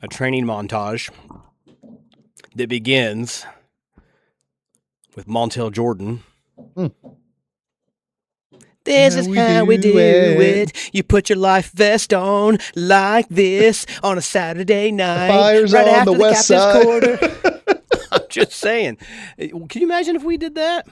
a training montage that begins with Montel Jordan. This is how we do it. You put your life vest on like this on a Saturday night. Fire's right on after the west captain's side. quarter. I'm just saying. Can you imagine if we did that?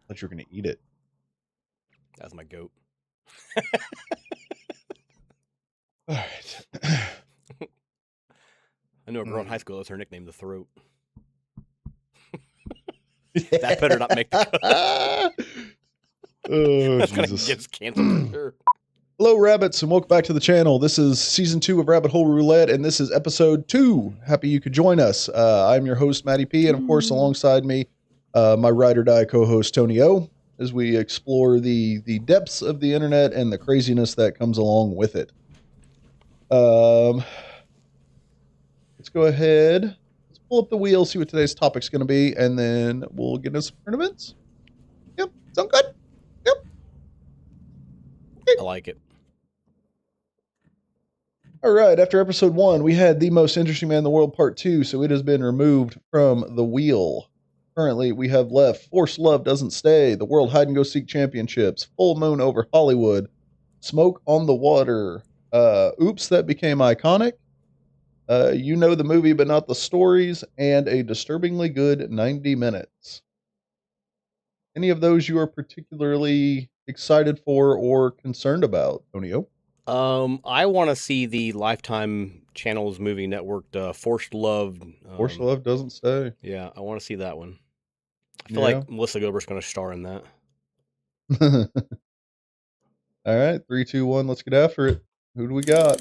Thought you were going to eat it. That's my goat. All right. I know a girl in high school, that's her nickname, the Throat. That better not make the cut. Oh, That's going to Jesus. get us canceled for sure. Hello, rabbits, and welcome back to the channel. This is season 2 of Rabbit Hole Roulette, and this is episode 2. Happy you could join us. I'm your host, Matty P, and of course, alongside me, my ride or die co-host, Tony O, as we explore the depths of the internet and the craziness that comes along with it. Let's go ahead. Let's pull up the wheel, see what today's topic's going to be, and then we'll get into some current events. Yep, sound good? Yep. I like it. All right, after episode 1, we had The Most Interesting Man in the World Part 2, so it has been removed from the wheel. Currently, we have left Forced Love Doesn't Stay, the World Hide and Go Seek Championships, Full Moon Over Hollywood, Smoke on the Water, Oops, That Became Iconic, You Know the Movie But Not the Stories, and A Disturbingly Good 90 Minutes. Any of those you are particularly excited for or concerned about, Tonio? I want to see the Lifetime Channels movie network, Forced Love. Forced Love Doesn't Stay. Yeah, I want to see that one. I feel like Melissa Gilbert's going to star in that. All right, 3, 2, 1, let's get after it. Who do we got?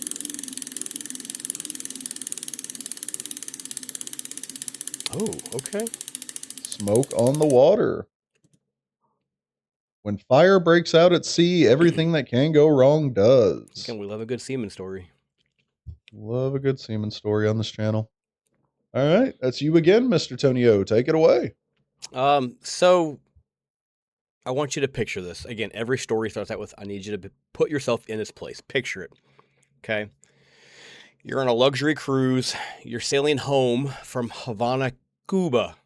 Oh, okay. Smoke on the Water. When fire breaks out at sea, everything that can go wrong does. Again, we love a good seaman story. Love a good seaman story on this channel. All right, that's you again, Mr. Tonio. Take it away. So I want you to picture this. Again, every story starts out with, I need you to put yourself in this place. Picture it. Okay. You're on a luxury cruise. You're sailing home from Havana, Cuba.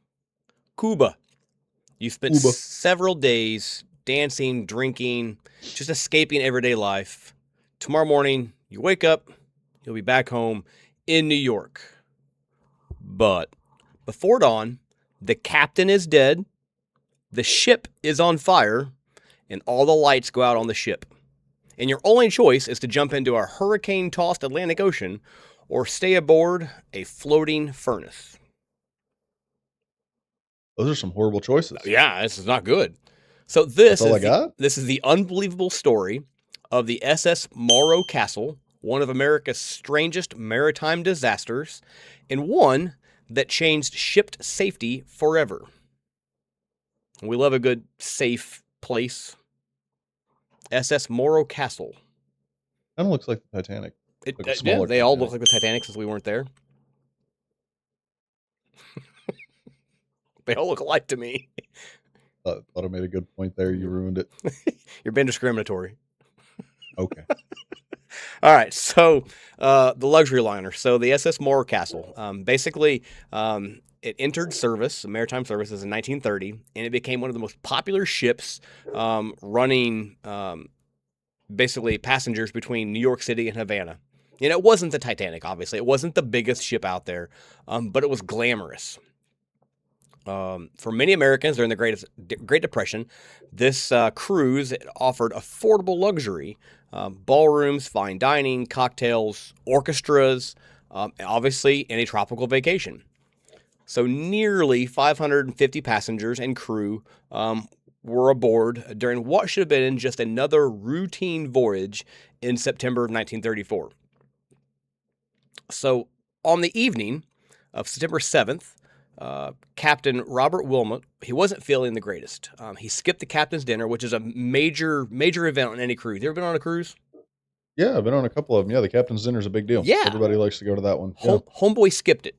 You spent several days dancing, drinking, just escaping everyday life. Tomorrow morning, you wake up, you'll be back home in New York. But before dawn, the captain is dead, the ship is on fire, and all the lights go out on the ship. And your only choice is to jump into a hurricane-tossed Atlantic Ocean or stay aboard a floating furnace. Those are some horrible choices. Yeah, this is not good. So this is the unbelievable story of the SS Morro Castle, one of America's strangest maritime disasters, and one that changed ship safety forever. We love a good safe place. SS Morro Castle. Kind of looks like the Titanic. They all look like the Titanic since we weren't there. They all look alike to me. Thought I made a good point there. You ruined it. You're being discriminatory. Okay. All right. So the luxury liner. So the SS Morro Castle. Basically, it entered service, maritime services, in 1930, and it became one of the most popular ships running basically passengers between New York City and Havana. And it wasn't the Titanic, obviously. It wasn't the biggest ship out there, but it was glamorous. For many Americans during the Great Depression, this cruise offered affordable luxury, ballrooms, fine dining, cocktails, orchestras, obviously any tropical vacation. So nearly 550 passengers and crew were aboard during what should have been just another routine voyage in September of 1934. So on the evening of September 7th, Captain Robert Wilmot, he wasn't feeling the greatest. He skipped the captain's dinner, which is a major event on any cruise. You ever been on a cruise? Yeah, I've been on a couple of them. Yeah, the captain's dinner is a big deal. Yeah. Everybody likes to go to that one. Homeboy skipped it.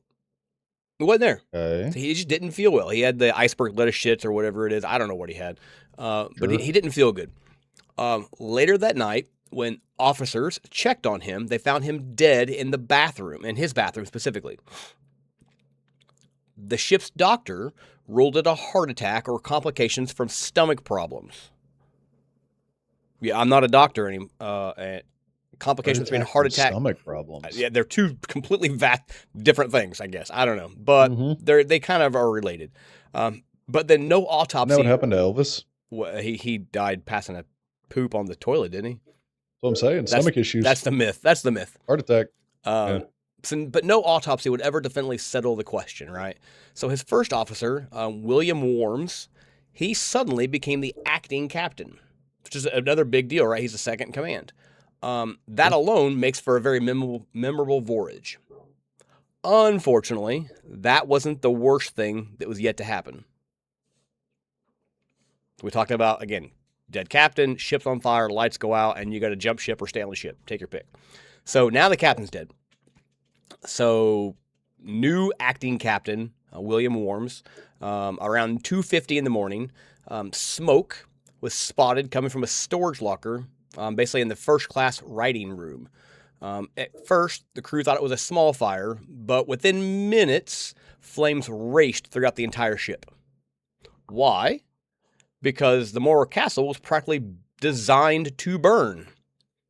He wasn't there. Okay. So he just didn't feel well. He had the iceberg lettuce shits or whatever it is. I don't know what he had. But he didn't feel good. Later that night, when officers checked on him, they found him dead in the bathroom, in his bathroom specifically. The ship's doctor ruled it a heart attack or complications from stomach problems. Yeah, I'm not a doctor anymore. Complications between heart attack, stomach problems. Yeah, they're two completely different things, I guess. I don't know, but they kind of are related. But then no autopsy. Isn't that what happened to Elvis? Well, he died passing a poop on the toilet, didn't he? That's what I'm saying. Stomach issues. That's the myth. That's the myth. Heart attack. But no autopsy would ever definitively settle the question, right? So his first officer, William Worms, he suddenly became the acting captain, which is another big deal, right? He's the second in command. That alone makes for a very memorable voyage. Unfortunately, that wasn't the worst thing that was yet to happen. We talked about, again, dead captain, ship's on fire, lights go out, and you got to jump ship or stay on the ship. Take your pick. So now the captain's dead. So new acting captain, William Worms, around 2:50 in the morning, smoke was spotted coming from a storage locker, basically in the first class writing room. At first, the crew thought it was a small fire, but within minutes, flames raced throughout the entire ship. Why? Because the Morro Castle was practically designed to burn.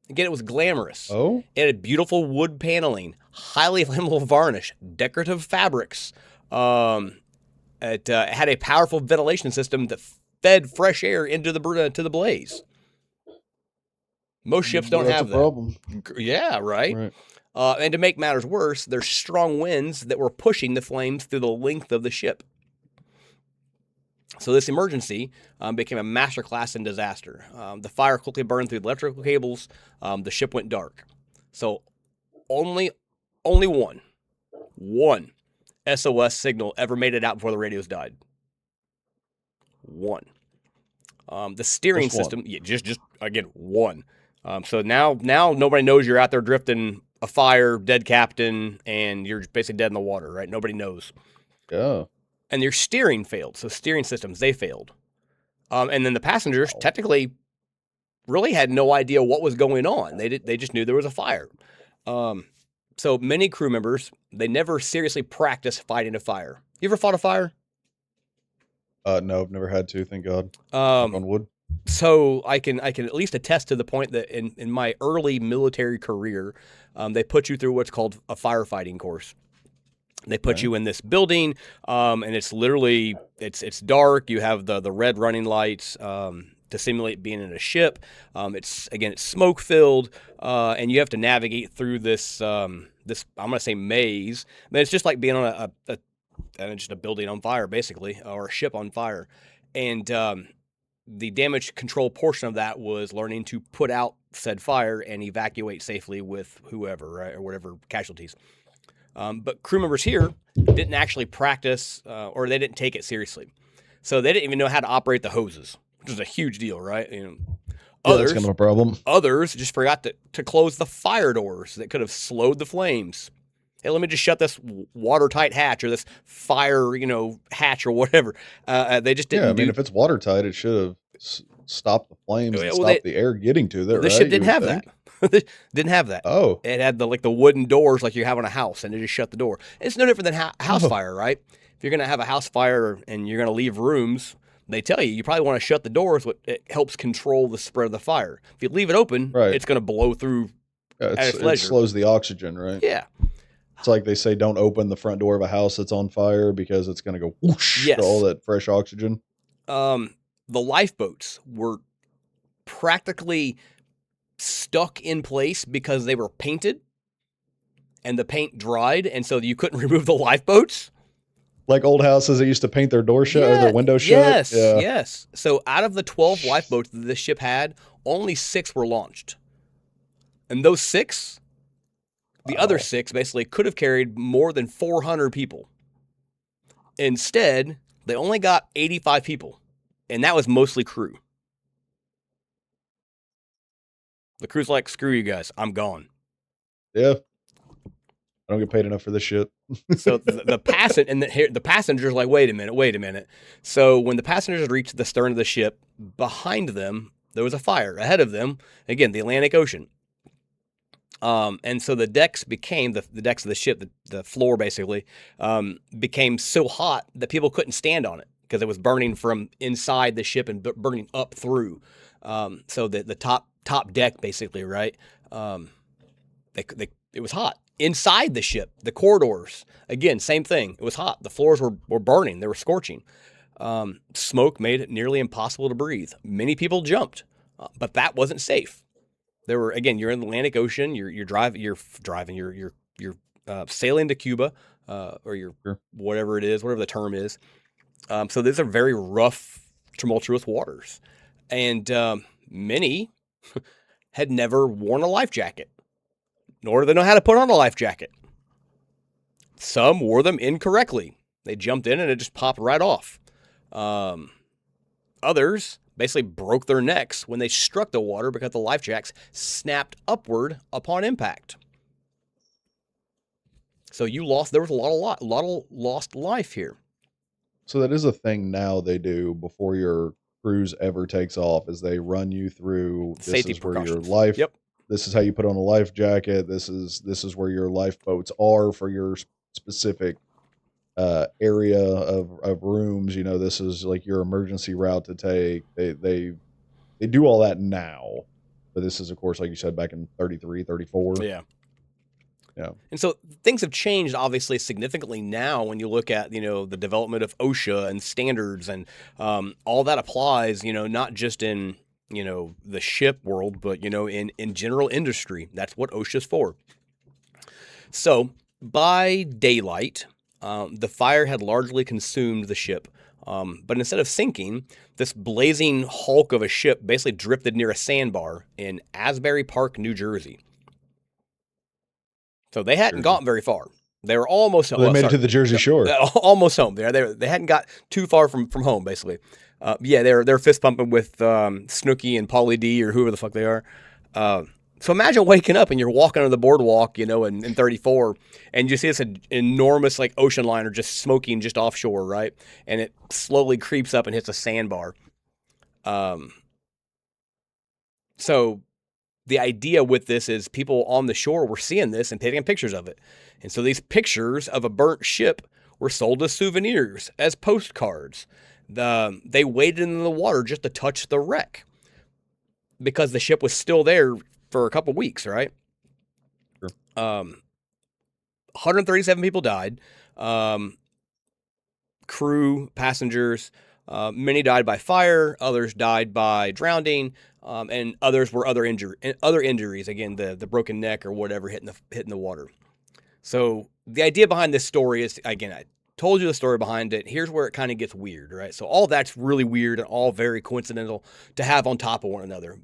Again, it was glamorous. Oh? It had beautiful wood paneling, highly flammable varnish, decorative fabrics. It had a powerful ventilation system that fed fresh air into to the blaze. Most ships don't have that. Problem. Yeah, right? And to make matters worse, there's strong winds that were pushing the flames through the length of the ship. So this emergency became a masterclass in disaster. The fire quickly burned through the electrical cables. The ship went dark. So only one SOS signal ever made it out before the radios died. One. The steering system, just again, one. So now nobody knows you're out there drifting a fire, dead captain, and you're basically dead in the water, right? Nobody knows. Yeah. And your steering failed. So steering systems, they failed. And then the passengers technically really had no idea what was going on. They just knew there was a fire. So many crew members, they never seriously practiced fighting a fire. You ever fought a fire? No, I've never had to, thank God. On wood. So I can at least attest to the point that in my early military career, they put you through what's called a firefighting course. They put you in this building, and it's literally it's dark. You have the red running lights to simulate being in a ship. It's smoke filled, and you have to navigate through this I'm gonna say maze. I mean, it's just like being on just a building on fire, basically, or a ship on fire. And the damage control portion of that was learning to put out said fire and evacuate safely with whoever, right, or whatever casualties. But crew members here didn't actually practice, or they didn't take it seriously. So they didn't even know how to operate the hoses, which is a huge deal, right? That's kind of a problem. Others just forgot to close the fire doors that could have slowed the flames. Hey, let me just shut this watertight hatch or this fire, hatch or whatever. They just didn't. If it's watertight, it should have stopped the flames and stopped the air getting to there. The ship didn't have that. Didn't have that. Oh, it had the wooden doors like you have on a house, and it just shut the door. It's no different than house fire, right? If you're gonna have a house fire and you're gonna leave rooms, they tell you probably want to shut the doors. It helps control the spread of the fire. If you leave it open, it's gonna blow through at its leisure. It slows the oxygen, right? Yeah. It's like they say, don't open the front door of a house that's on fire because it's gonna go whoosh to all that fresh oxygen. The lifeboats were practically stuck in place because they were painted and the paint dried, and so you couldn't remove the lifeboats. Like old houses that used to paint their door shut or their window shut. Yes. So out of the 12 lifeboats that this ship had, only 6 were launched. And those 6, the other 6 basically could have carried more than 400 people. Instead, they only got 85 people, and that was mostly crew. The crew's like, screw you guys, I'm gone. Yeah. I don't get paid enough for this shit. So the passengers are like, wait a minute. So when the passengers reached the stern of the ship, behind them, there was a fire. Ahead of them, again, the Atlantic Ocean. And so the decks became, the decks of the ship, the floor basically, became so hot that people couldn't stand on it because it was burning from inside the ship and burning up through. So the top deck basically, right? It was hot. Inside the ship, the corridors, again, same thing. It was hot. The floors were burning. They were scorching. Smoke made it nearly impossible to breathe. Many people jumped, but that wasn't safe. There were, again, you're in the Atlantic Ocean. You're sailing to Cuba, or whatever it is, whatever the term is. So these are very rough, tumultuous waters, and many had never worn a life jacket, nor do they know how to put on a life jacket. Some wore them incorrectly. They jumped in and it just popped right off. Others basically broke their necks when they struck the water because the life jacks snapped upward upon impact. So there was a lot of lost life here. So that is a thing now they do before your cruise ever takes off, is they run you through Safety this is where precautions. your life. Yep. This is how you put on a life jacket. This is where your lifeboats are for your specific area of rooms. You know, this is like your emergency route to take. They do all that now, but this is, of course, like you said, back in 33, 34. Yeah. Yeah. And so things have changed, obviously, significantly now when you look at, the development of OSHA and standards, and all that applies, not just in, the ship world, but, in general industry. That's what OSHA's for. So by daylight, the fire had largely consumed the ship. But instead of sinking, this blazing hulk of a ship basically drifted near a sandbar in Asbury Park, New Jersey. So they hadn't gotten very far. They were almost home. They made it to the Jersey Shore. Almost home. They hadn't got too far from home, basically. They're fist pumping with Snooki and Pauly D or whoever the fuck they are. So imagine waking up and you're walking on the boardwalk, in 34, and you see this enormous ocean liner just smoking just offshore, right? And it slowly creeps up and hits a sandbar. So the idea with this is people on the shore were seeing this and taking pictures of it. And so these pictures of a burnt ship were sold as souvenirs, as postcards. They waded in the water just to touch the wreck because the ship was still there for a couple weeks, right? Sure. 137 people died. Crew, passengers, many died by fire, others died by drowning, and others were other injuries. Again, the broken neck or whatever hitting the water. So the idea behind this story is, again, I told you the story behind it. Here's where it kind of gets weird, right? So all that's really weird and all very coincidental to have on top of one another.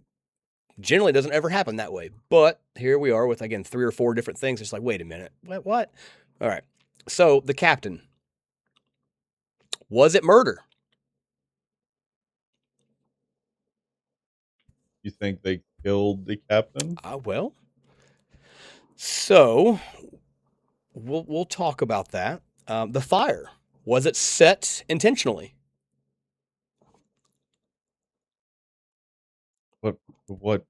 Generally, it doesn't ever happen that way. But here we are with, again, 3 or 4 different things. It's like, wait a minute. What? All right. So the captain. Was it murder? You think they killed the captain? Well, so we'll talk about that. The fire. Was it set intentionally? What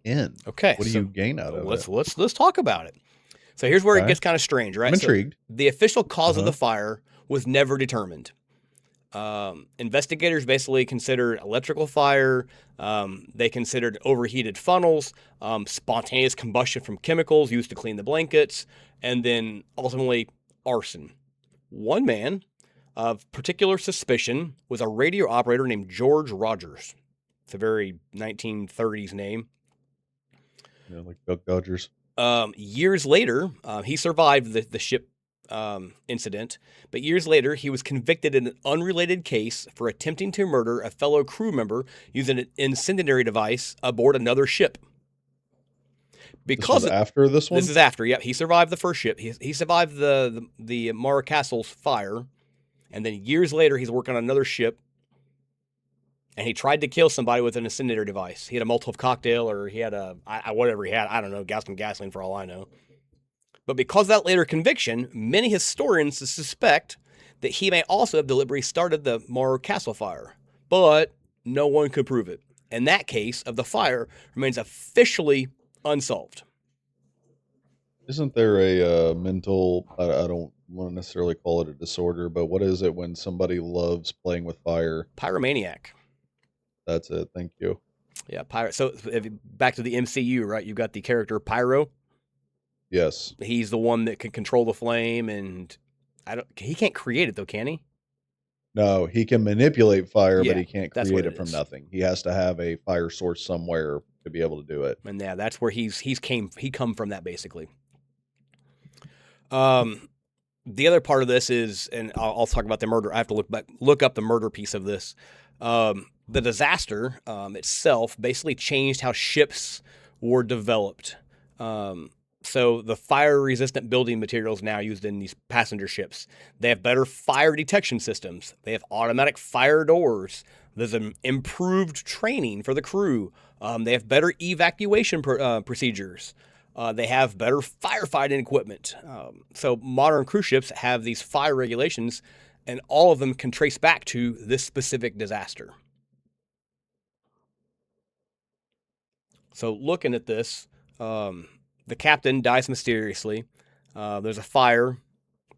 end? Okay. What do you gain out of it? Let's talk about it. So here's where it gets kind of strange, right? I'm intrigued. So the official cause of the fire was never determined. Investigators basically considered electrical fire. They considered overheated funnels, spontaneous combustion from chemicals used to clean the blankets, and then ultimately arson. One man of particular suspicion was a radio operator named George Rogers. It's a very 1930s name. Yeah, like Duck Dodgers. Years later, he survived the ship incident, but years later, he was convicted in an unrelated case for attempting to murder a fellow crew member using an incendiary device aboard another ship. Because this was after this one? This is after, yeah. He survived the first ship. He survived the Morro Castle's fire, And then years later, he's working on another ship, and he tried to kill somebody with an incendiary device. He had a Molotov cocktail, or he had whatever he had. I don't know, gasoline for all I know. But because of that later conviction, many historians suspect that he may also have deliberately started the Morro Castle fire. But no one could prove it. And that case of the fire remains officially unsolved. Isn't there a mental, I don't want to necessarily call it a disorder, but what is it when somebody loves playing with fire? Pyromaniac. That's it. Thank you. Yeah, Pyro. So back to the MCU, right? You've got the character Pyro. Yes. He's the one that can control the flame, and he can't create it though, can he? No, he can manipulate fire, Yeah, but he can't that's create what it it from is. nothing. He has to have a fire source somewhere to be able to do it. And yeah, that's where he come from that basically. The other part of this is, and I'll talk about the murder. I have to look up the murder piece of this. The disaster itself basically changed how ships were developed. So the fire-resistant building materials now used in these passenger ships. They have better fire detection systems. They have automatic fire doors. There's an improved training for the crew. They have better evacuation procedures. They have better firefighting equipment. So modern cruise ships have these fire regulations, and all of them can trace back to this specific disaster. So looking at this, the captain dies mysteriously. There's a fire.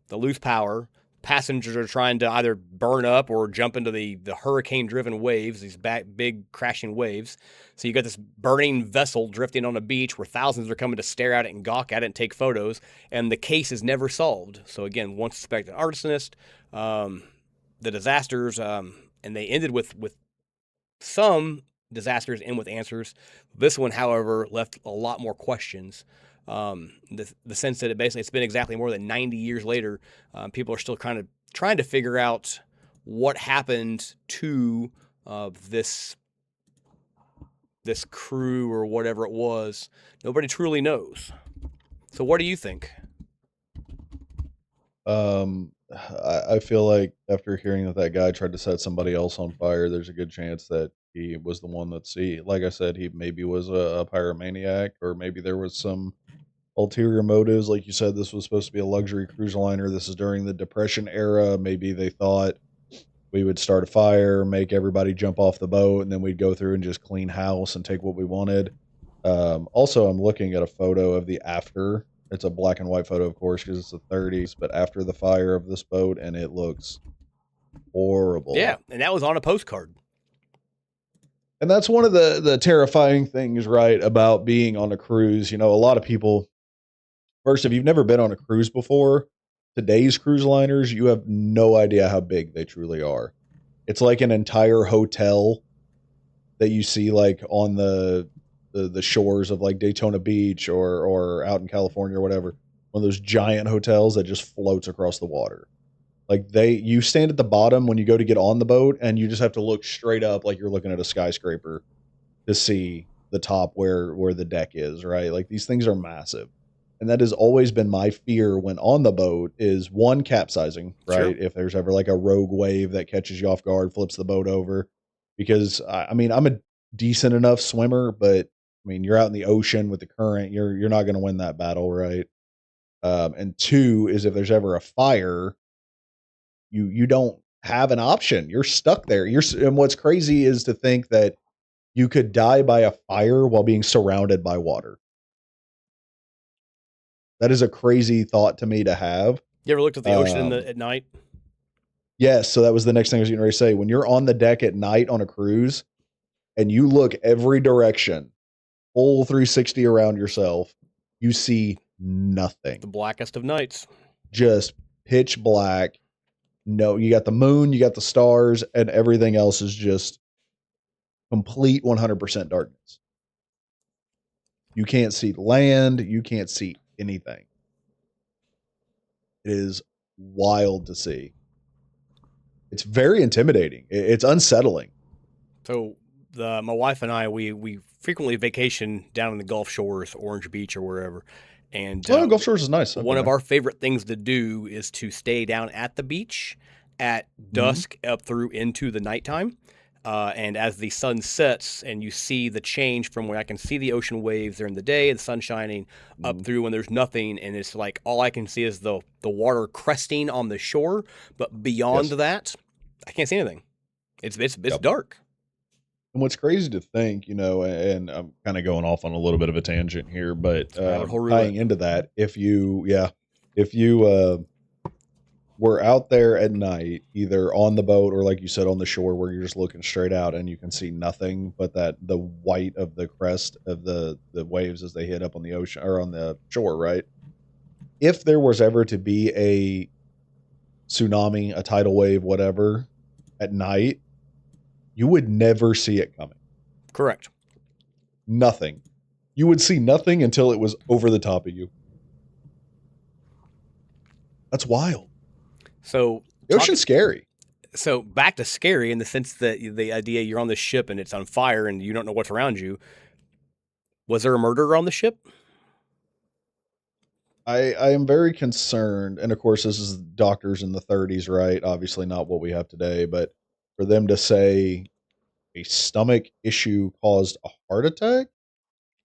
They lose power. Passengers are trying to either burn up or jump into the hurricane-driven waves, these big crashing waves. So you got this burning vessel drifting on a beach where thousands are coming to stare at it and gawk at it and take photos, and the case is never solved. So again, one suspected arsonist, the disasters, and they ended with some disasters end with answers. This one, however, left a lot more questions. The sense that it's been exactly more than 90 years later, people are still kind of trying to figure out what happened to this crew or whatever it was. Nobody truly knows. So what do you think? I feel like after hearing that guy tried to set somebody else on fire, there's a good chance that he was the one like I said, he maybe was a pyromaniac, or maybe there was some ulterior motives. Like you said, this was supposed to be a luxury cruise liner. This is during the Depression era. Maybe they thought we would start a fire, make everybody jump off the boat, and then we'd go through and just clean house and take what we wanted. Also, I'm looking at a photo of the after. It's a black and white photo, of course, because it's the 30s, but after the fire of this boat, and it looks horrible. Yeah, and that was on a postcard. And that's one of the terrifying things, right, about being on a cruise. You know, a lot of people, first, if you've never been on a cruise before, today's cruise liners, you have no idea how big they truly are. It's like an entire hotel that you see like on the shores of like Daytona Beach or out in California or whatever. One of those giant hotels that just floats across the water. Like you stand at the bottom when you go to get on the boat, and you just have to look straight up like you're looking at a skyscraper to see the top where the deck is, right? Like these things are massive. And that has always been my fear when on the boat is one, capsizing, right? Sure. If there's ever like a rogue wave that catches you off guard, flips the boat over. Because I mean, I'm a decent enough swimmer, but I mean, you're out in the ocean with the current, you're not going to win that battle, right? And two is if there's ever a fire, you don't have an option. You're stuck there. And what's crazy is to think that you could die by a fire while being surrounded by water. That is a crazy thought to me to have. You ever looked at the ocean at night? Yes. So that was the next thing I was getting ready to say. When you're on the deck at night on a cruise and you look every direction, full 360 around yourself, you see nothing. The blackest of nights. Just pitch black. No, you got the moon, you got the stars, and everything else is just complete 100% darkness. You can't see land. You can't see anything. It is wild to see. It's very intimidating. It's unsettling. So my wife and I, we frequently vacation down in the Gulf Shores, Orange Beach or wherever. And Gulf Shores is nice. One of our favorite things to do is to stay down at the beach at dusk up through into the nighttime. And as the sun sets and you see the change from where I can see the ocean waves during the day, the sun shining up through when there's nothing, and it's like all I can see is the water cresting on the shore, but beyond that, I can't see anything. It's dark. And what's crazy to think, and I'm kind of going off on a little bit of a tangent here, but Rabbit Hole Roulette. tying into that, if you were out there at night, either on the boat or like you said, on the shore where you're just looking straight out and you can see nothing but the white of the crest of the waves as they hit up on the ocean or on the shore, right? If there was ever to be a tsunami, a tidal wave, whatever, at night, you would never see it coming. Correct. Nothing. You would see nothing until it was over the top of you. That's wild. So the ocean's scary. So back to scary in the sense that the idea you're on the ship and it's on fire and you don't know what's around you. Was there a murderer on the ship? I am very concerned, and of course this is doctors in the 30s, right? Obviously not what we have today, but for them to say a stomach issue caused a heart attack,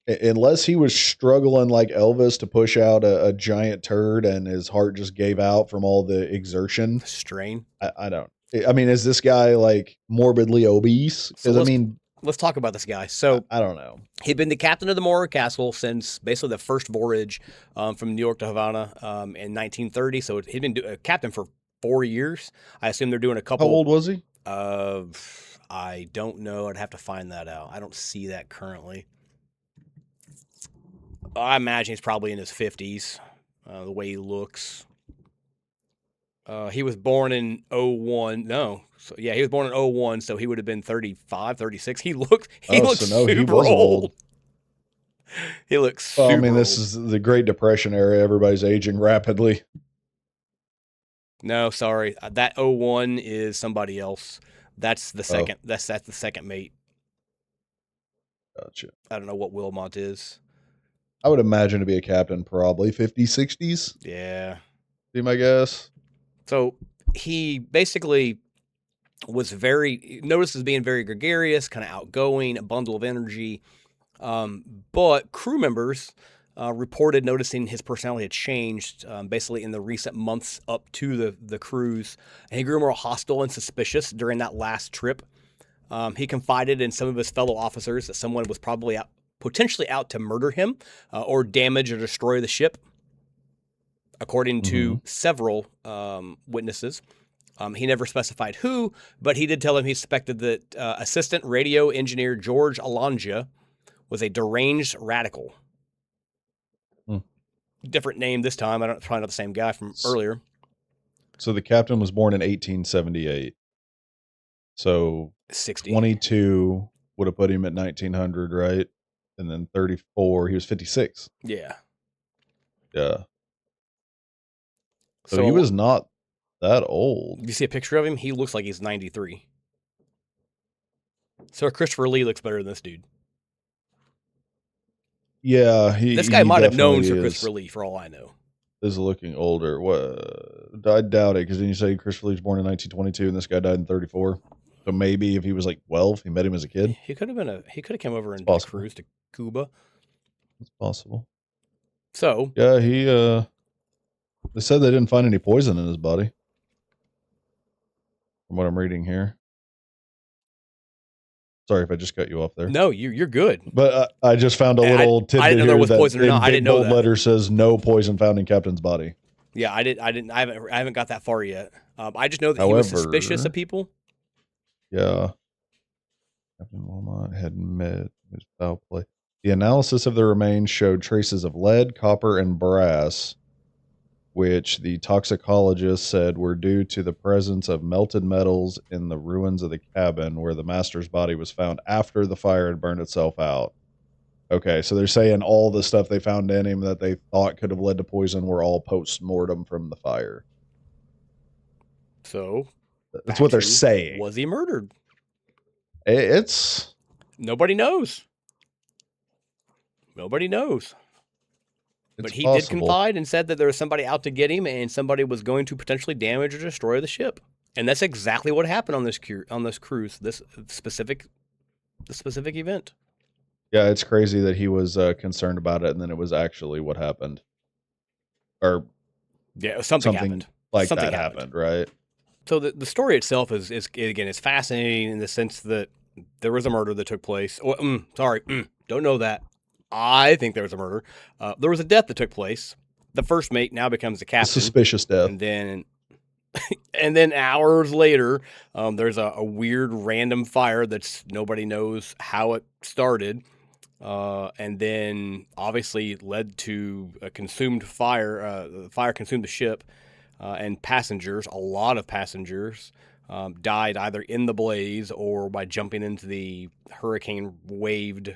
unless he was struggling like Elvis to push out a giant turd and his heart just gave out from all the exertion. Strain. I don't. I mean, is this guy like morbidly obese? Because let's talk about this guy. So I don't know. He'd been the captain of the Morro Castle since basically the first voyage from New York to Havana in 1930. So he'd been a captain for 4 years. I assume they're doing a couple. How old was he? I don't know. I'd have to find that out. I don't see that currently. I imagine he's probably in his 50s, the way he looks. He was born in 01. No. So, yeah, he was born in 01, so he would have been 35, 36. He looks super old. He looks super old. This is the Great Depression era. Everybody's aging rapidly. No, sorry. That 01 is somebody else. That's the second. That's the second mate. Gotcha. I don't know what Wilmot is. I would imagine to be a captain, probably 50s, 60s. Yeah. Be my guess. So he basically was noticed as being very gregarious, kind of outgoing, a bundle of energy. But crew members reported noticing his personality had changed basically in the recent months up to the cruise. And he grew more hostile and suspicious during that last trip. He confided in some of his fellow officers that someone was probably potentially out to murder him or damage or destroy the ship. According to several witnesses, he never specified who, but he did tell him he suspected that assistant radio engineer George Alonja was a deranged radical. Different name this time. Probably not the same guy from earlier. So the captain was born in 1878. So 60. 22 would have put him at 1900, right? And then 34, he was 56. Yeah. Yeah. So he was not that old. You see a picture of him? He looks like he's 93. So Christopher Lee looks better than this dude. Yeah, this guy might have known Sir Christopher Lee for all I know. Is looking older. What? I doubt it, because then you say Christopher Lee was born in 1922 and this guy died in 34. So maybe if he was like 12, he met him as a kid. He could have come over and cruised to Cuba. It's possible. So yeah, they said they didn't find any poison in his body, from what I'm reading here. Sorry if I just cut you off there. No, you're good. But I just found a little tidbit I didn't know there was here poison or not. I didn't know bold that. Letter says no poison found in Captain's body. Yeah, I haven't got that far yet. I just know that he was suspicious of people. Yeah. Captain Wilmot had met his foul play. The analysis of the remains showed traces of lead, copper, and brass, which the toxicologist said were due to the presence of melted metals in the ruins of the cabin where the master's body was found after the fire had burned itself out. Okay, so they're saying all the stuff they found in him that they thought could have led to poison were all post-mortem from the fire. So that's what they're saying. Was he murdered? It's... Nobody knows. Nobody knows. But he did confide and said that there was somebody out to get him and somebody was going to potentially damage or destroy the ship. And that's exactly what happened on this cruise. Specific the specific event. Yeah, it's crazy that he was concerned about it, and then it was actually what happened, or Yeah, something something happened. like Something that happened. happened, right? So the story itself is again is fascinating in the sense that there was a murder that took place. Don't know that. I think there was a murder. There was a death that took place. The first mate now becomes the A captain, suspicious death. and then hours later, there's a weird random fire that's nobody knows how it started, and then obviously led to a consumed fire. The fire consumed the ship, and passengers. A lot of passengers died either in the blaze or by jumping into the hurricane waved.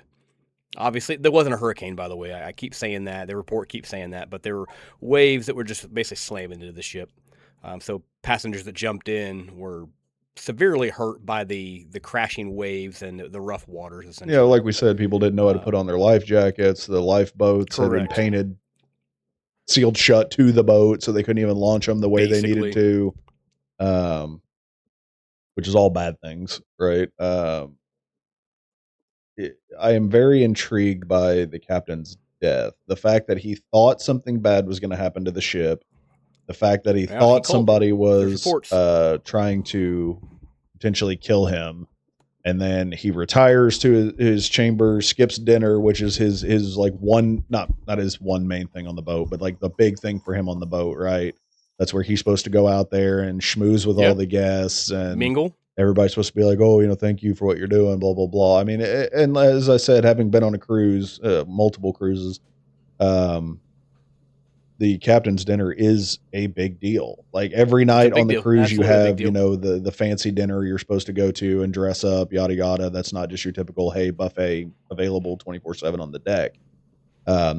Obviously, there wasn't a hurricane, by the way. I keep saying that. The report keeps saying that, but there were waves that were just basically slamming into the ship. So passengers that jumped in were severely hurt by the crashing waves and the rough waters, Yeah, essentially. like we said, people didn't know how to put on their life jackets. The lifeboats had been Correct. painted, sealed shut to the boat, so they couldn't even launch them the way they needed Basically. to, which is all bad things, right? I am very intrigued by the captain's death. The fact that he thought something bad was going to happen to the ship, the fact that he Yeah, he thought called. somebody There's was reports. trying to potentially kill him, and then he retires to his chamber, skips dinner, which is his like one not his one main thing on the boat, but like the big thing for him on the boat, right? That's where he's supposed to go out there and schmooze with all Yeah. the guests, and Mingle. everybody's supposed to be like, oh, thank you for what you're doing, blah blah blah. I mean, and as I said, having been on a cruise, multiple cruises, um, the captain's dinner is a big deal. Like every It's a night on big the deal. cruise, you Absolutely a big have, deal. the fancy dinner you're supposed to go to and dress up, yada yada. That's not just your typical, hey, buffet available 24/7 on the deck.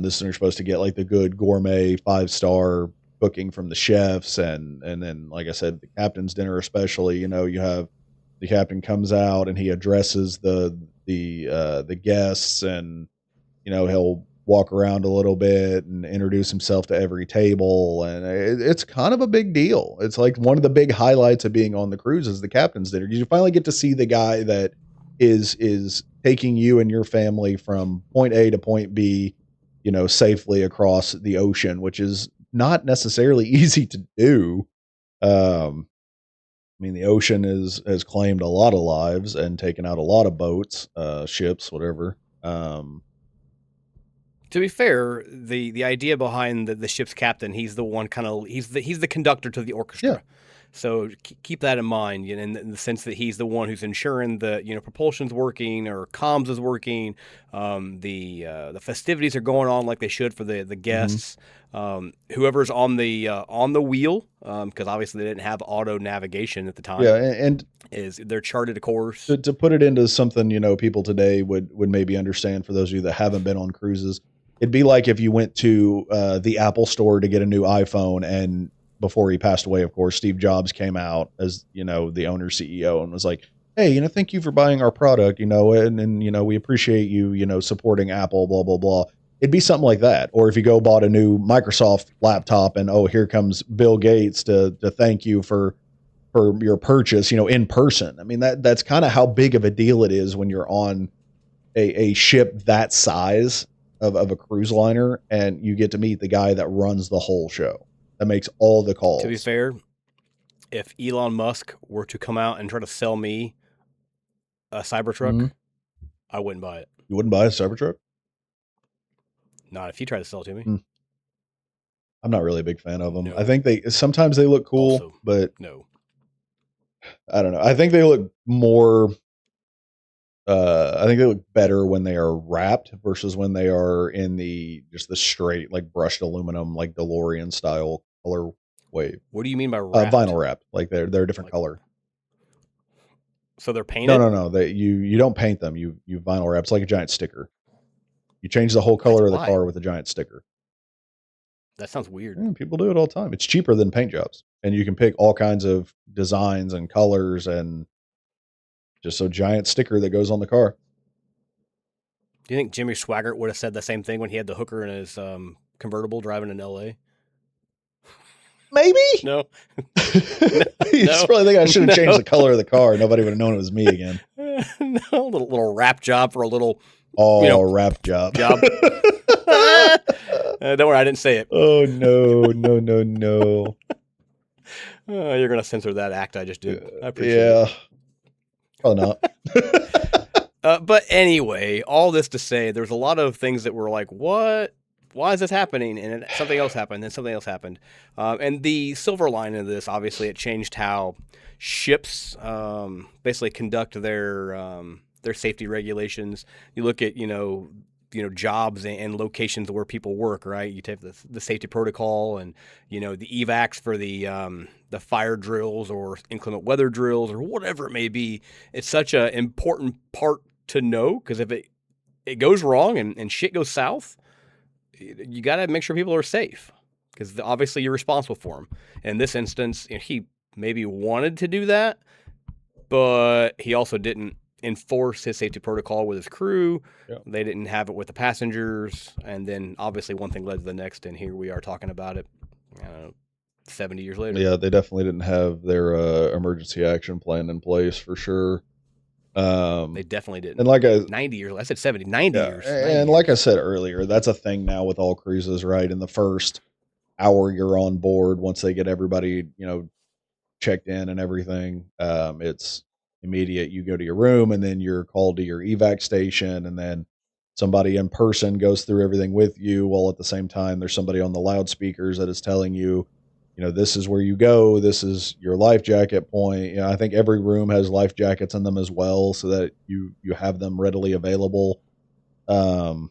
This is you're supposed to get like the good gourmet 5-star cooking from the chefs, and then like I said, the captain's dinner especially. You have the captain comes out and he addresses the guests, and he'll walk around a little bit and introduce himself to every table, and it's kind of a big deal. It's like one of the big highlights of being on the cruise is the captain's dinner. You finally get to see the guy that is taking you and your family from point A to point B, safely across the ocean, which is not necessarily easy to do. I mean, the ocean has claimed a lot of lives and taken out a lot of boats, ships, whatever. To be fair, the idea behind the ship's captain, he's the one he's the conductor to the Yeah. orchestra. So keep that in mind, in the sense that he's the one who's ensuring the propulsion's working or comms is working, the festivities are going on like they should for the Mhm. guests. Whoever's on the wheel, because obviously they didn't have auto navigation at the Yeah, time, and is they're charted a course. to put it into something, people today would maybe understand, for those of you that haven't been on cruises, it'd be like if you went to the Apple store to get a new iPhone, and before he passed away, of course, Steve Jobs came out as, the owner CEO and was like, "Hey, thank you for buying our product, and we appreciate you, supporting Apple, blah blah blah." It'd be something like that. Or if you go bought a new Microsoft laptop, and oh, here comes Bill Gates to thank you for your purchase, in person. I mean, that's kind of how big of a deal it is when you're on a ship that size of a cruise liner, and you get to meet the guy that runs the whole show, that makes all the To be calls. fair, if Elon Musk were to come out and try to sell me a Cybertruck, Mhm. I wouldn't buy it. You wouldn't buy a Cybertruck? Not if he tried to sell it to me. Mm. I'm not really a big fan of them. I No. think sometimes they look cool, Also, but no. I don't know. I think they look more. I think they look better when they are wrapped versus when they are in the straight, like brushed aluminum, like DeLorean style color wave. What do you mean by wrapped? Vinyl wrapped, like they're a different Like, color. so they're No, painted? no. They you don't paint them. You vinyl wrap. It's like a giant sticker. You change the whole That's color of the why. car with a giant sticker. That sounds weird. Yeah, people do it all the time. It's cheaper than paint jobs, and you can pick all kinds of designs and colors, and just a giant sticker that goes on the car. Do you think Jimmy Swaggart would have said the same thing when he had the hooker in his convertible driving in L.A.? Maybe. No. He's probably thinking I should have changed the color of the car. Nobody would have known it was me again. No, little rap job for a little rap job. Don't worry, I didn't say it. Oh no. You're gonna censor that act I just did. I appreciate it. Probably not. But anyway, all this to say, there's a lot of things that were like, what? Why is this happening? And something else happened, then something else happened. And the silver lining of this, obviously, it changed how ships basically conduct their safety regulations. You look at, jobs and locations where people work, right? You take the safety protocol and, the evacs for the fire drills or inclement weather drills or whatever it may be. It's such an important part to know, because if it goes wrong and shit goes south, you got to make sure people are safe, because obviously you're responsible for them. In this instance, he maybe wanted to do that, but he also didn't enforce his safety protocol with his crew. Yeah. They didn't have it with the passengers. And then obviously one thing led to the next, and here we are talking about it 70 years later. Yeah, they definitely didn't have their emergency action plan in place for sure. They definitely didn't. And 90 years, I said 70, 90 years. 90 and years. Like I said earlier, that's a thing now with all cruises, right? In the first hour you're on board, once they get everybody, checked in and everything, it's immediate. You go to your room, and then you're called to your evac station, and then somebody in person goes through everything with you, while at the same time there's somebody on the loudspeakers that is telling you, this is where you go, this is your life jacket point. I think every room has life jackets in them as well, so that you have them readily available. And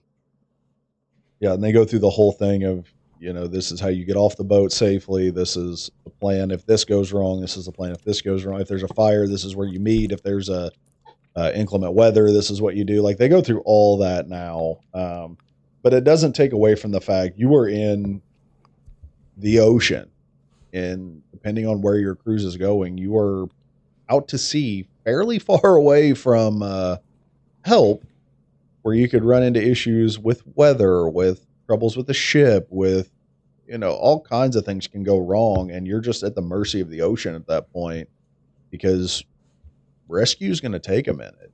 they go through the whole thing of, this is how you get off the boat safely. This is the plan if this goes wrong. This is the plan if this goes wrong. If there's a fire, this is where you meet. If there's a inclement weather, this is what you do. Like, they go through all that now. But it doesn't take away from the fact you are in the ocean. And depending on where your cruise is going, you are out to sea fairly far away from help, where you could run into issues with weather, with troubles with the ship, with, all kinds of things can go wrong. And you're just at the mercy of the ocean at that point, because rescue is going to take a minute.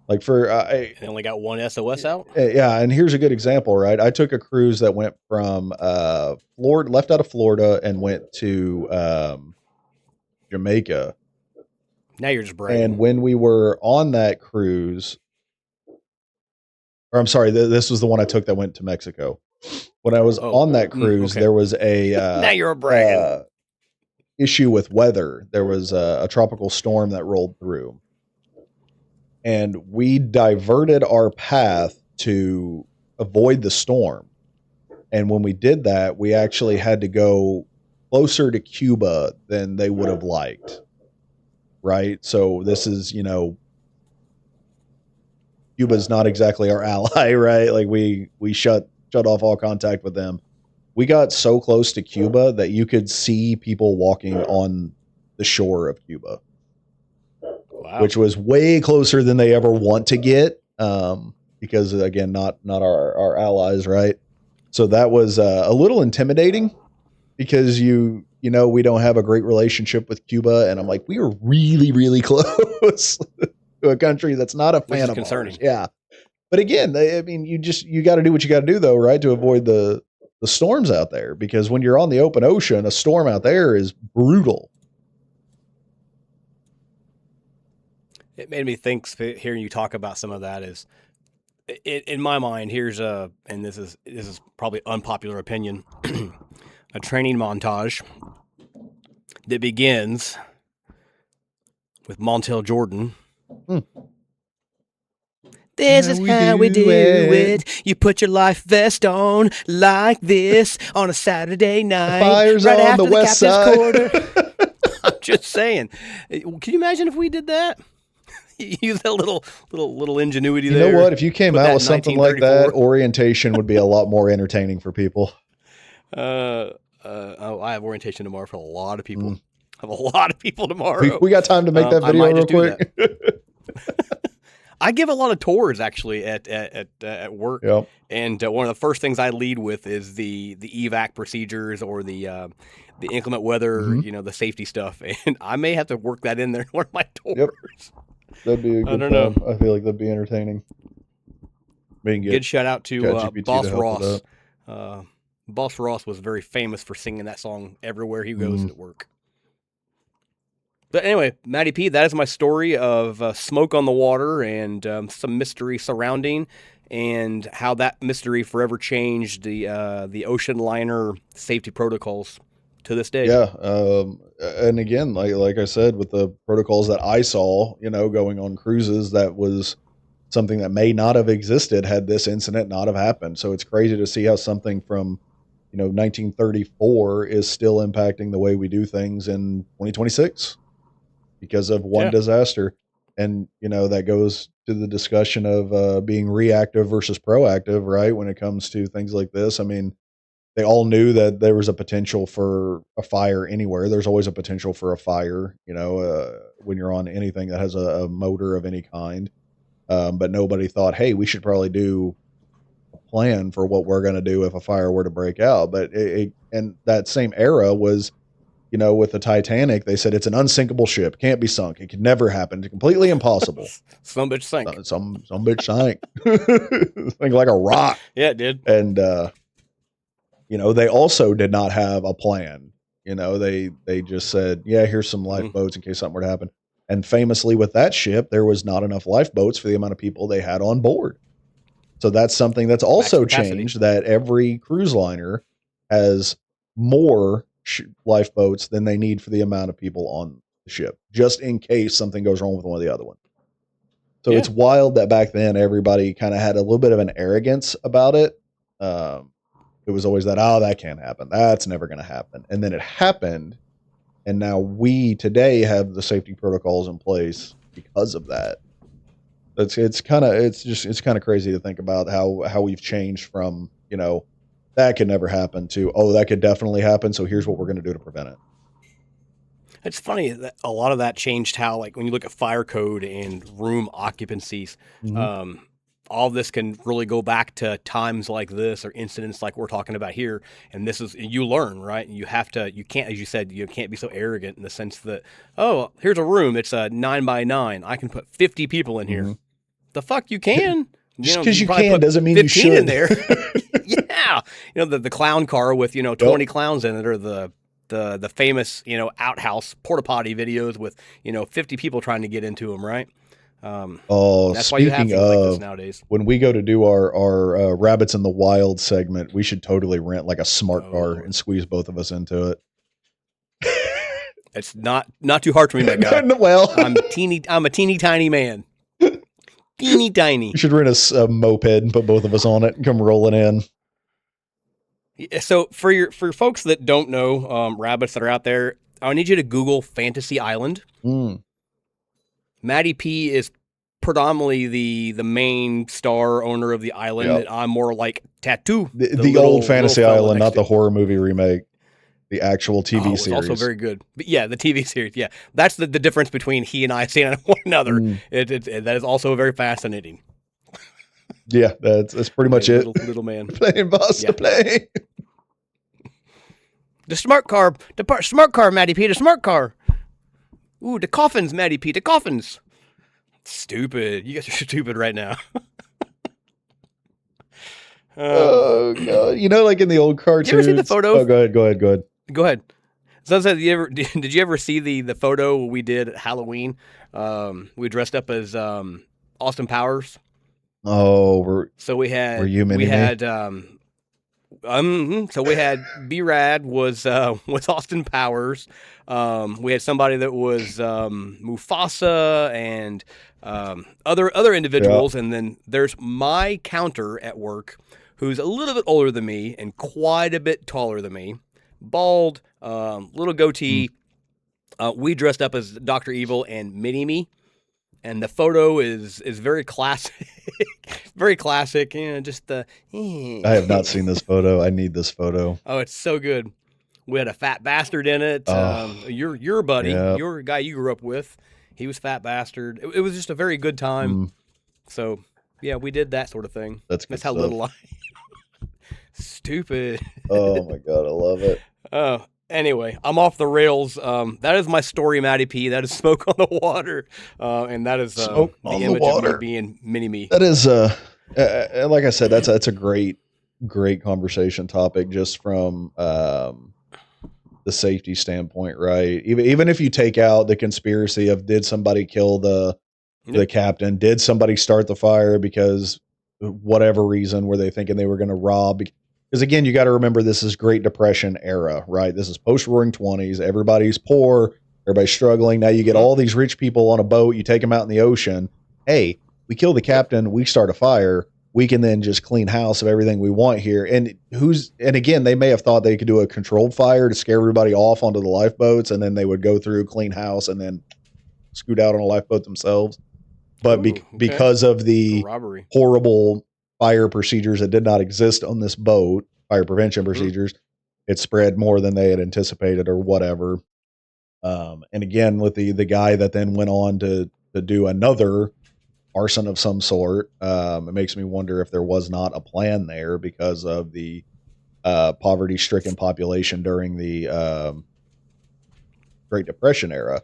Like they only got one SOS out. Yeah. And here's a good example, right? I took a cruise that went from Florida, left out of Florida, and went to Jamaica. Now you're just bragging. And when we were on that cruise, or I'm sorry, this was the one I took that went to Mexico. When I was on that cruise, there was a now you're bragging issue with weather. There was a tropical storm that rolled through. And we diverted our path to avoid the storm. And when we did that, we actually had to go closer to Cuba than they would have liked. Right? So this is, Cuba's not exactly our ally, right? Like we shut off all contact with them. We got so close to Cuba that you could see people walking on the shore of Cuba. Wow. Which was way closer than they ever want to get, because again, not our allies, right? So that was a little intimidating, because we don't have a great relationship with Cuba, and I'm like, we are really, really close to a country that's not a fan of concerning. Ours. Yeah, but again, you got to do what you got to do, though, right, to avoid the storms out there, because when you're on the open ocean, a storm out there is brutal. It made me think, hearing you talk about some of that, is in my mind, and this is probably unpopular opinion, a training montage that begins with Montel Jordan. This is how we do it. You put your life vest on like this on a Saturday night. The fire's right on after the west side. Quarter. I'm just saying. Can you imagine if we did that? Use that little ingenuity there. You know what? If you came out with something like that, orientation would be a lot more entertaining for people. I have orientation tomorrow for a lot of people. I have a lot of people tomorrow. We got time to make that video real quick. I give a lot of tours actually at work, Yep. and one of the first things I lead with is the evac procedures or the inclement weather, hmm the safety stuff, and I may have to work that in there in one of my Yep. tours. That'd be a I good don't know. time. I feel like that'd be entertaining. We can get Good shout out to ChatGPT to Boss help with Ross. that. Boss Ross was very famous for singing that song everywhere he goes Mm. at work. But anyway, Matty P, that is my story of smoke on the water and some mystery surrounding, and how that mystery forever changed the ocean liner safety protocols to this day. Yeah. And again, like I said, with the protocols that I saw, going on cruises, that was something that may not have existed had this incident not have happened. So it's crazy to see how something from 1934 is still impacting the way we do things in 2026 because of one Yeah. disaster. And that goes to the discussion of being reactive versus proactive, right? When it comes to things like this, I mean, they all knew that there was a potential for a fire anywhere. There's always a potential for a fire, when you're on anything that has a motor of any kind. But nobody thought, hey, we should probably do a plan for what we're going to do if a fire were to break out. But and that same era was, with the Titanic, they said it's an unsinkable ship, can't be sunk, it could never happen, it's completely impossible. Some bitch sank. Some bitch sank, think like a rock. Yeah, it did. And they also did not have a plan. They just said, yeah, here's some lifeboats in case something were to happen. And famously, with that ship, there was not enough lifeboats for the amount of people they had on board. So that's something that's also changed, that every cruise liner has more lifeboats than they need for the amount of people on the ship, just in case something goes wrong with one of the other ones. So it's wild that back then everybody kind of had a little bit of an arrogance about it. It was always that, that can't happen, that's never going to happen. And then it happened. And now we today have the safety protocols in place because of that. It's kind of crazy to think about how we've changed from, that could never happen to, that could definitely happen, so here's what we're going to do to prevent it. It's funny that a lot of that changed how, like, when you look at fire code and room occupancies, all this can really go back to times like this or incidents like we're talking about here. And this is, you learn, right? You can't, as you said, you can't be so arrogant in the sense that, here's a room, it's a 9x9, I can put 50 people in here. The fuck you can? Just because you can doesn't mean you should. In there. Yeah. The clown car with, 20 clowns in it, or the famous, outhouse porta potty videos with, 50 people trying to get into them, right? That's why you have things like this nowadays. When we go to do our Rabbits in the Wild segment, we should totally rent like a smart car and squeeze both of us into it. It's not too hard for me, my guy. Well, I'm a teeny tiny man. Teeny tiny. You should rent a moped and put both of us on it and come rolling in. So for folks that don't know, rabbits that are out there, I need you to Google Fantasy Island. Matty P is predominantly the main star owner of the island. Yep. I'm more like Tattoo. The old Fantasy Island, not the horror movie remake. The actual TV series. Also very good. But yeah, the TV series. Yeah, that's the difference between he and I seeing one another. That is also very fascinating. Yeah, that's pretty much it. Little man playing boss to play. The smart car, smart car, Matty P. The smart car. Ooh, the coffins, Matty P. The coffins. Stupid. You guys are stupid right now. Oh god! Like in the old cartoons. Did you ever see the photo? Oh, go ahead. Go ahead. So did you ever see the photo we did at Halloween? We dressed up as Austin Powers. Oh, so we had. Were you we had. So we had B-Rad was Austin Powers. We had somebody that was Mufasa and other individuals, and then there's my counter at work, who's a little bit older than me and quite a bit taller than me, bald, little goatee. We dressed up as Dr. Evil and Mini-Me. And the photo is very classic, very classic. Just the. I have not seen this photo. I need this photo. Oh, it's so good. We had a fat bastard in it. Your buddy, your guy you grew up with, he was fat bastard. It was just a very good time. So yeah, we did that sort of thing. That's good That's how stuff. little I. Stupid. Oh my god, I love it. Anyway, I'm off the rails. That is my story, Matty P. That is smoke on the water, and that is Smoke the on the image of water. me being mini-me. That is like I said, that's a great conversation topic just from the safety standpoint, right? Even if you take out the conspiracy of did somebody kill the captain, did somebody start the fire because whatever reason were they thinking they were going to rob? Because again, you got to remember this is Great Depression era, right? This is post-Roaring 20s. Everybody's poor, everybody's struggling. Now you get all these rich people on a boat, you take them out in the ocean. Hey, we kill the captain, we start a fire, we can then just clean house of everything we want here. And again, they may have thought they could do a controlled fire to scare everybody off onto the lifeboats, and then they would go through, clean house, and then scoot out on a lifeboat themselves. But because of the robbery, horrible fire procedures that did not exist on this boat, fire prevention procedures, it spread more than they had anticipated or whatever. And again, with the guy that then went on to do another arson of some sort, it makes me wonder if there was not a plan there because of the poverty-stricken population during the Great Depression era.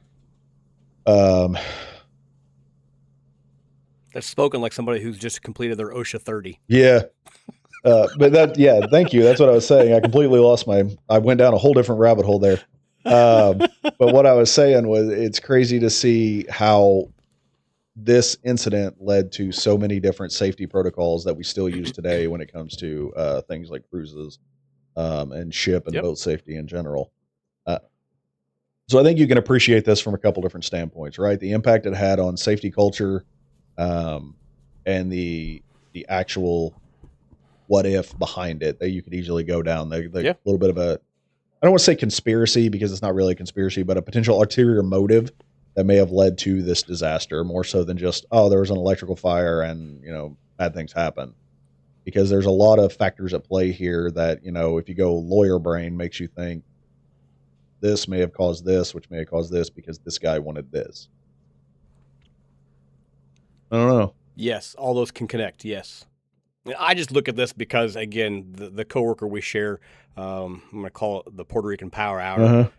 That's spoken like somebody who's just completed their OSHA 30. Yeah. Thank you. That's what I was saying. I completely lost I went down a whole different rabbit hole there. But what I was saying was it's crazy to see how this incident led to so many different safety protocols that we still use today when it comes to things like cruises and ship and boat safety in general. So I think you can appreciate this from a couple different standpoints, right? The impact it had on safety culture, and the actual what if behind it that you could easily go down the little bit of a, I don't want to say conspiracy because it's not really a conspiracy, but a potential ulterior motive that may have led to this disaster more so than just, oh, there was an electrical fire and, bad things happen. Because there's a lot of factors at play here that, if you go lawyer brain makes you think this may have caused this, which may have caused this because this guy wanted this. I don't know. Yes, all those can connect. Yes. I just look at this because, again, the coworker we share, I'm going to call it the Puerto Rican Power Hour.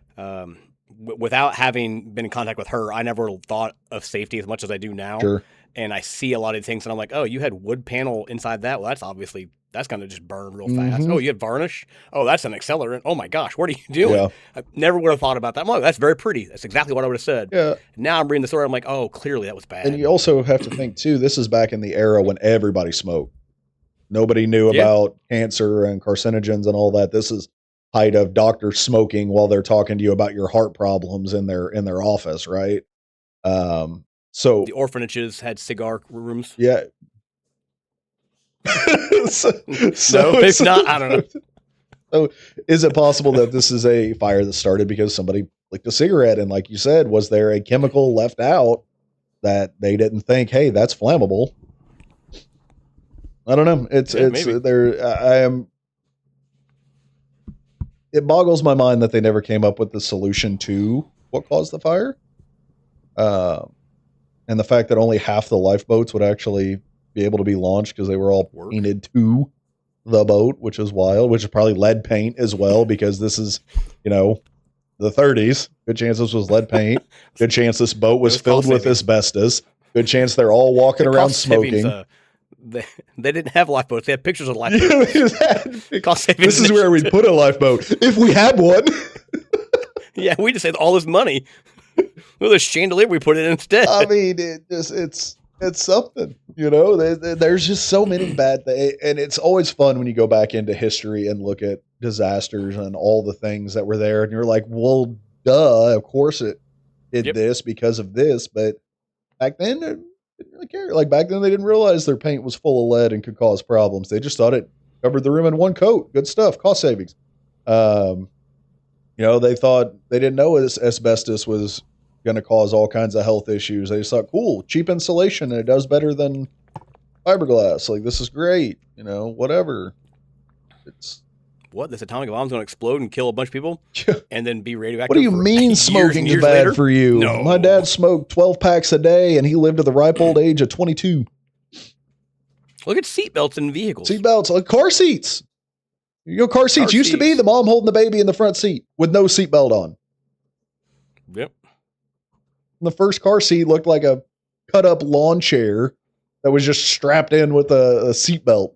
Without having been in contact with her, I never thought of safety as much as I do now. Sure. And I see a lot of things, and I'm like, oh, you had wood panel inside that? Well, that's going to just burn real fast. Oh, you had varnish? Oh, that's an accelerant. Oh, my gosh, what are you doing? Yeah. I never would have thought about that. I'm like, that's very pretty. That's exactly what I would have said. Yeah. Now I'm reading the story. I'm like, oh, clearly that was bad. And you also have to think, too, this is back in the era when everybody smoked. Nobody knew about cancer and carcinogens and all that. This is height of doctors smoking while they're talking to you about your heart problems in their office, right? So the orphanages had cigar rooms. Yeah. If not, I don't know. So is it possible that this is a fire that started because somebody licked a cigarette? And like you said, was there a chemical left out that they didn't think, hey, that's flammable? I don't know. It's there. It boggles my mind that they never came up with the solution to what caused the fire. And the fact that only half the lifeboats would actually be able to be launched because they were all painted to the boat, which is wild, which is probably lead paint as well, because this is, the 30s. Good chance this was lead paint. Good chance this boat was filled with asbestos. Good chance they're all walking around smoking. They didn't have lifeboats. They had pictures of lifeboats. This is where we'd put a lifeboat if we had one. Yeah, we just had all this money. Well, the chandelier we put in instead. I mean, it's something, there's just so many bad things. And it's always fun when you go back into history and look at disasters and all the things that were there. And you're like, well, duh, of course it did this because of this. But back then, they didn't really care. Like back then, they didn't realize their paint was full of lead and could cause problems. They just thought it covered the room in one coat. Good stuff. Cost savings. They thought, they didn't know asbestos was going to cause all kinds of health issues. They just thought, cool, cheap insulation, and it does better than fiberglass. Like, this is great, whatever. It's what? This atomic bomb's going to explode and kill a bunch of people and then be radioactive? What do you mean smoking's bad later? For you? No. My dad smoked 12 packs a day, and he lived to the ripe old age of 22. Look at seatbelts in vehicles. Seatbelts, like car seats. You know, car seats used to be the mom holding the baby in the front seat with no seatbelt on. Yep. The first car seat looked like a cut up lawn chair that was just strapped in with a seatbelt.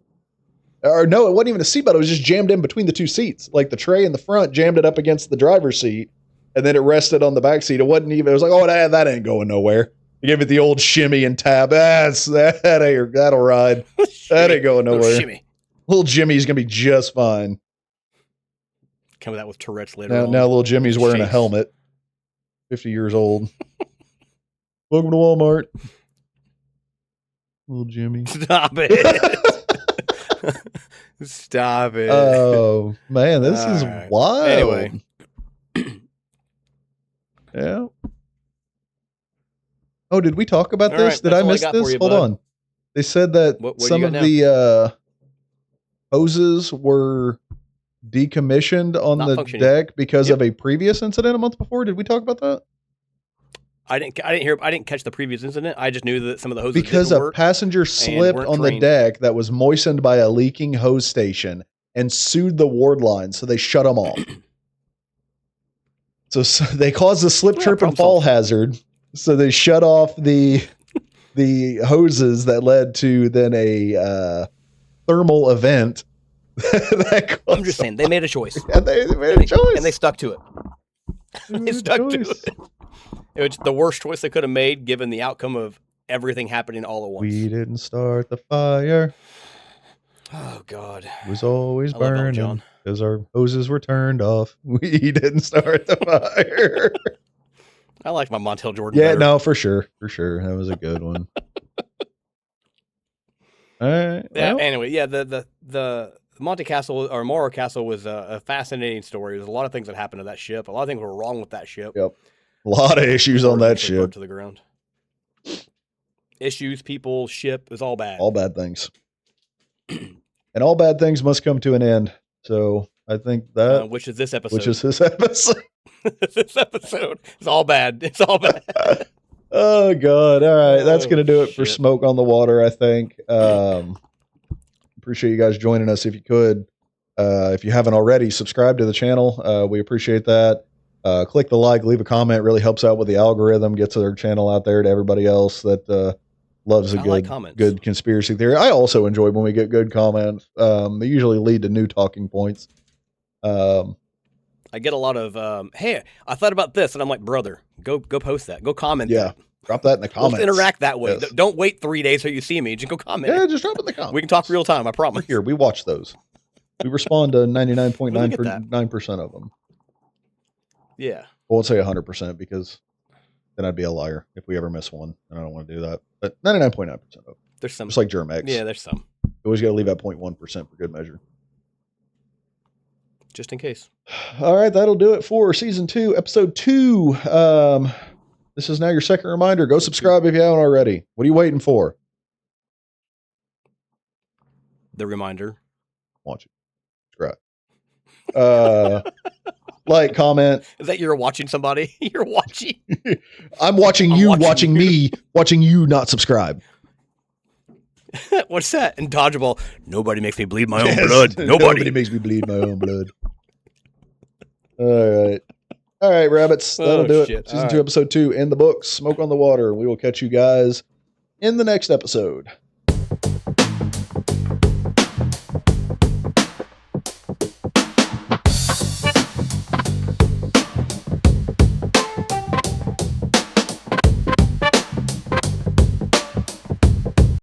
Or no, it wasn't even a seatbelt. It was just jammed in between the two seats. Like the tray in the front jammed it up against the driver's seat, and then it rested on the back seat. It wasn't even. It was like, oh, that ain't going nowhere. You give it the old shimmy and tab. That'll ride. That ain't going nowhere. Shimmy. Little Jimmy's gonna be just fine. Coming out with Tourette's later. Now little Jimmy's wearing a helmet. 50 years old. Welcome to Walmart. Little Jimmy. Stop it. Stop it. Oh, man, this is wild. Anyway. Yeah. Oh, did we talk about this? Right, did I miss this? Hold on. They said that what some of the hoses were decommissioned on the deck because of a previous incident a month before. Did we talk about that? I didn't catch the previous incident. I just knew that some of the hoses because didn't a work passenger slipped on the deck that was moistened by a leaking hose station and sued the ward line, so they shut them off. So they caused a slip, trip, and fall hazard. So they shut off the hoses that led to then a thermal event. I'm just saying they made a choice. And they made a choice, and they stuck to it. They stuck to it. It was the worst choice they could have made, given the outcome of everything happening all at once. We didn't start the fire. Oh God, it was always burning because our hoses were turned off. We didn't start the fire. I like my Montel Jordan. Yeah, better. No, for sure. That was a good one. All right. Yeah. Well. Anyway, yeah. The Monte Castle or Morro Castle was a fascinating story. There's a lot of things that happened to that ship. A lot of things were wrong with that ship. Yep. A lot of issues on that ship. To the ground. Issues, people, ship. It was all bad. All bad things. And all bad things must come to an end. So I think that which is this episode. This episode. It's all bad. It's all bad. Oh God. All right. That's going to do it for Smoke on the Water, I think. Appreciate you guys joining us. If you could, if you haven't already, subscribe to the channel. We appreciate that. Click the like, leave a comment. Really helps out with the algorithm, gets our channel out there to everybody else that loves a good conspiracy theory. I also enjoy when we get good comments. They usually lead to new talking points. I get a lot of, hey, I thought about this, and I'm like, brother, go post that. Go comment that. Drop that in the comments. Let's interact that way. Yes. Don't wait 3 days till you see me. Just go comment. Yeah, just drop it in the comments. We can talk real time, I promise. We're here. We watch those. We respond to 99.9% of them. Yeah. I won't say 100% because then I'd be a liar if we ever miss one, and I don't want to do that. But 99.9% of them. There's some. Just like Germex. Yeah, there's some. You always got to leave at 0.1% for good measure. Just in case. All right, that'll do it for season 2, episode 2. This is now your second reminder. Go subscribe if you haven't already. What are you waiting for? The reminder. Watch it. Subscribe. Like, comment. Is that you're watching somebody? You're watching. I'm watching you, watching me, watching you not subscribe. What's that? In Dodgeball, nobody makes me bleed my own blood. Nobody makes me bleed my own blood. All right, rabbits. That'll do it. Season 2, episode 2 in the books. Smoke on the Water. We will catch you guys in the next episode.